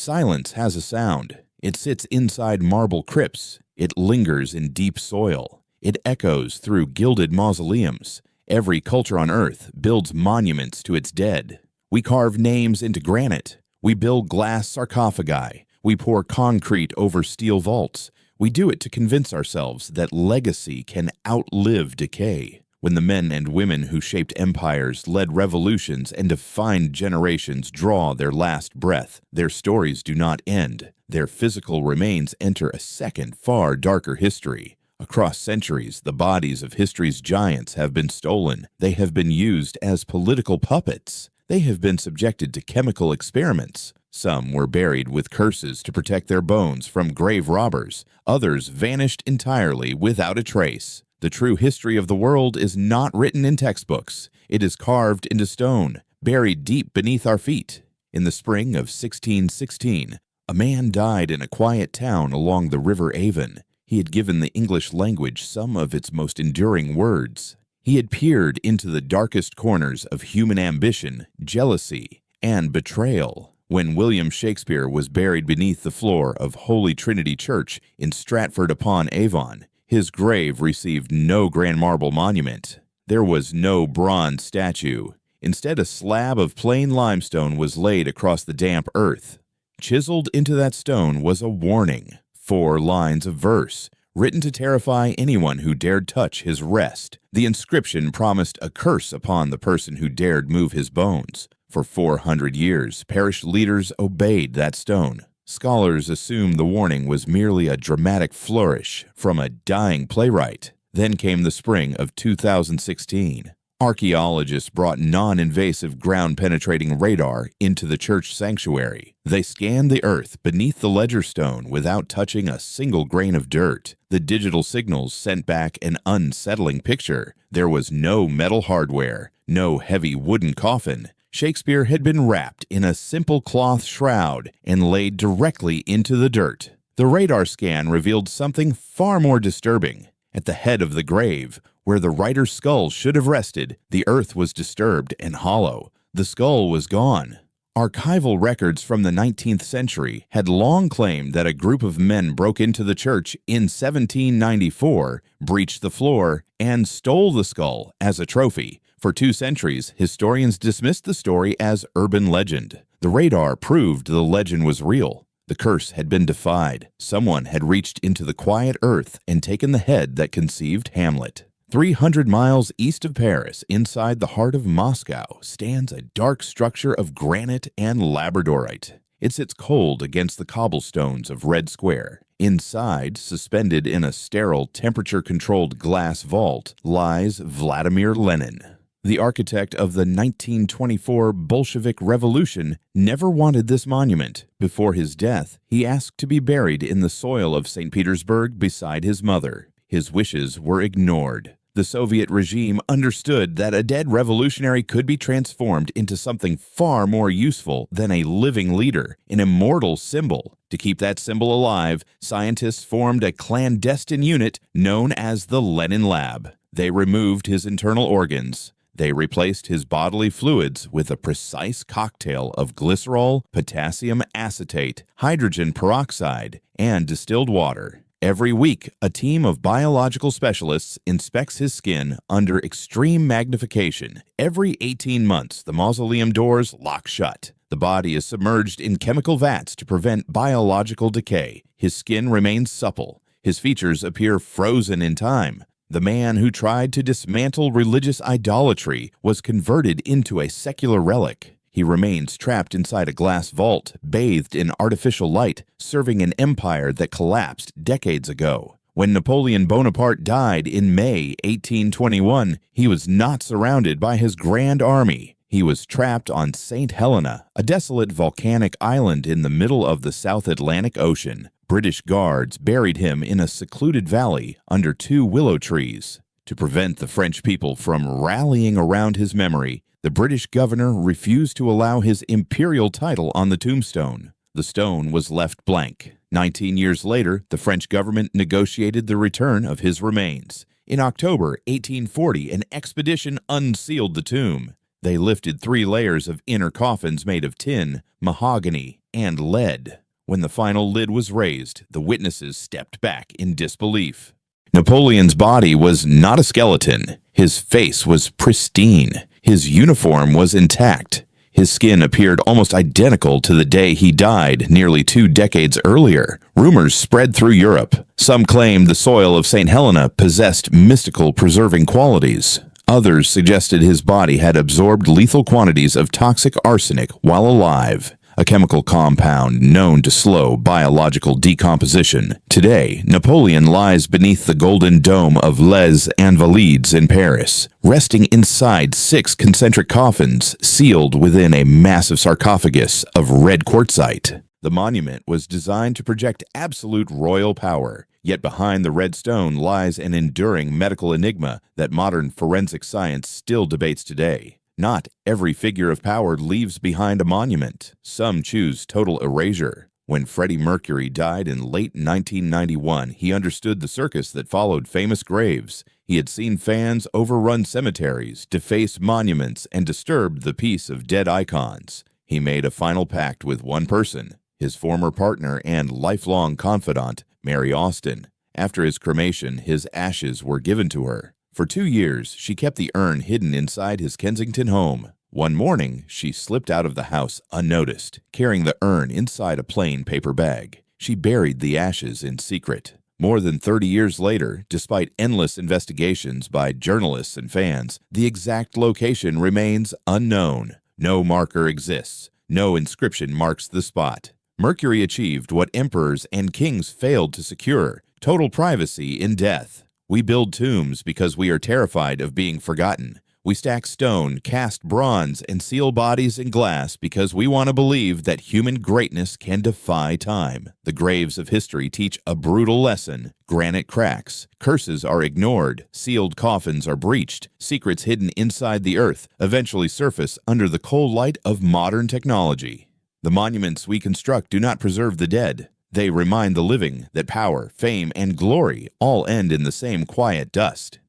Silence has a sound. It sits inside marble crypts. It lingers in deep soil. It echoes through gilded mausoleums. Every culture on Earth builds monuments to its dead. We carve names into granite. We build glass sarcophagi. We pour concrete over steel vaults. We do it to convince ourselves that legacy can outlive decay. When the men and women who shaped empires, led revolutions, and defined generations draw their last breath, their stories do not end. Their physical remains enter a second, far darker history. Across centuries, the bodies of history's giants have been stolen. They have been used as political puppets. They have been subjected to chemical experiments. Some were buried with curses to protect their bones from grave robbers. Others vanished entirely without a trace. The true history of the world is not written in textbooks. It is carved into stone, buried deep beneath our feet. In the spring of 1616, a man died in a quiet town along the River Avon. He had given the English language some of its most enduring words. He had peered into the darkest corners of human ambition, jealousy, and betrayal. When William Shakespeare was buried beneath the floor of Holy Trinity Church in Stratford-upon-Avon, his grave received no grand marble monument. There was no bronze statue. Instead, a slab of plain limestone was laid across the damp earth. Chiseled into that stone was a warning, 4 lines of verse, written to terrify anyone who dared touch his rest. The inscription promised a curse upon the person who dared move his bones. For 400 years, parish leaders obeyed that stone. Scholars assume the warning was merely a dramatic flourish from a dying playwright. Then came the spring of 2016. Archaeologists brought non-invasive ground-penetrating radar into the church sanctuary. They scanned the earth beneath the ledger stone without touching a single grain of dirt. The digital signals sent back an unsettling picture. There was no metal hardware, no heavy wooden coffin. Shakespeare had been wrapped in a simple cloth shroud and laid directly into the dirt. The radar scan revealed something far more disturbing. At the head of the grave, where the writer's skull should have rested, the earth was disturbed and hollow. The skull was gone. Archival records from the 19th century had long claimed that a group of men broke into the church in 1794, breached the floor, and stole the skull as a trophy. For 2 centuries, historians dismissed the story as urban legend. The radar proved the legend was real. The curse had been defied. Someone had reached into the quiet earth and taken the head that conceived Hamlet. 300 miles east of Paris, inside the heart of Moscow, stands a dark structure of granite and labradorite. It sits cold against the cobblestones of Red Square. Inside, suspended in a sterile, temperature-controlled glass vault, lies Vladimir Lenin. The architect of the 1924 Bolshevik Revolution never wanted this monument. Before his death, he asked to be buried in the soil of St. Petersburg beside his mother. His wishes were ignored. The Soviet regime understood that a dead revolutionary could be transformed into something far more useful than a living leader, an immortal symbol. To keep that symbol alive, scientists formed a clandestine unit known as the Lenin Lab. They removed his internal organs. They replaced his bodily fluids with a precise cocktail of glycerol, potassium acetate, hydrogen peroxide, and distilled water. Every week, a team of biological specialists inspects his skin under extreme magnification. Every 18 months, the mausoleum doors lock shut. The body is submerged in chemical vats to prevent biological decay. His skin remains supple. His features appear frozen in time. The man who tried to dismantle religious idolatry was converted into a secular relic. He remains trapped inside a glass vault, bathed in artificial light, serving an empire that collapsed decades ago. When Napoleon Bonaparte died in May 1821, he was not surrounded by his grand army. He was trapped on St. Helena, a desolate volcanic island in the middle of the South Atlantic Ocean. British guards buried him in a secluded valley under 2 willow trees. To prevent the French people from rallying around his memory, the British governor refused to allow his imperial title on the tombstone. The stone was left blank. 19 years later, the French government negotiated the return of his remains. In October 1840, an expedition unsealed the tomb. They lifted 3 layers of inner coffins made of tin, mahogany, and lead. When the final lid was raised, the witnesses stepped back in disbelief. Napoleon's body was not a skeleton. His face was pristine. His uniform was intact. His skin appeared almost identical to the day he died nearly 2 decades earlier. Rumors spread through Europe. Some claimed the soil of St. Helena possessed mystical preserving qualities. Others suggested his body had absorbed lethal quantities of toxic arsenic while alive, a chemical compound known to slow biological decomposition. Today, Napoleon lies beneath the golden dome of Les Invalides in Paris, resting inside 6 concentric coffins sealed within a massive sarcophagus of red quartzite. The monument was designed to project absolute royal power, yet behind the red stone lies an enduring medical enigma that modern forensic science still debates today. Not every figure of power leaves behind a monument. Some choose total erasure. When Freddie Mercury died in late 1991, he understood the circus that followed famous graves. He had seen fans overrun cemeteries, deface monuments, and disturb the peace of dead icons. He made a final pact with one person, his former partner and lifelong confidant, Mary Austin. After his cremation, his ashes were given to her. For 2 years, she kept the urn hidden inside his Kensington home. One morning, she slipped out of the house unnoticed, carrying the urn inside a plain paper bag. She buried the ashes in secret. More than 30 years later, despite endless investigations by journalists and fans, the exact location remains unknown. No marker exists. No inscription marks the spot. Mercury achieved what emperors and kings failed to secure: total privacy in death. We build tombs because we are terrified of being forgotten. We stack stone, cast bronze, and seal bodies in glass because we want to believe that human greatness can defy time. The graves of history teach a brutal lesson. Granite cracks, curses are ignored, sealed coffins are breached, secrets hidden inside the earth eventually surface under the cold light of modern technology. The monuments we construct do not preserve the dead. They remind the living that power, fame, and glory all end in the same quiet dust.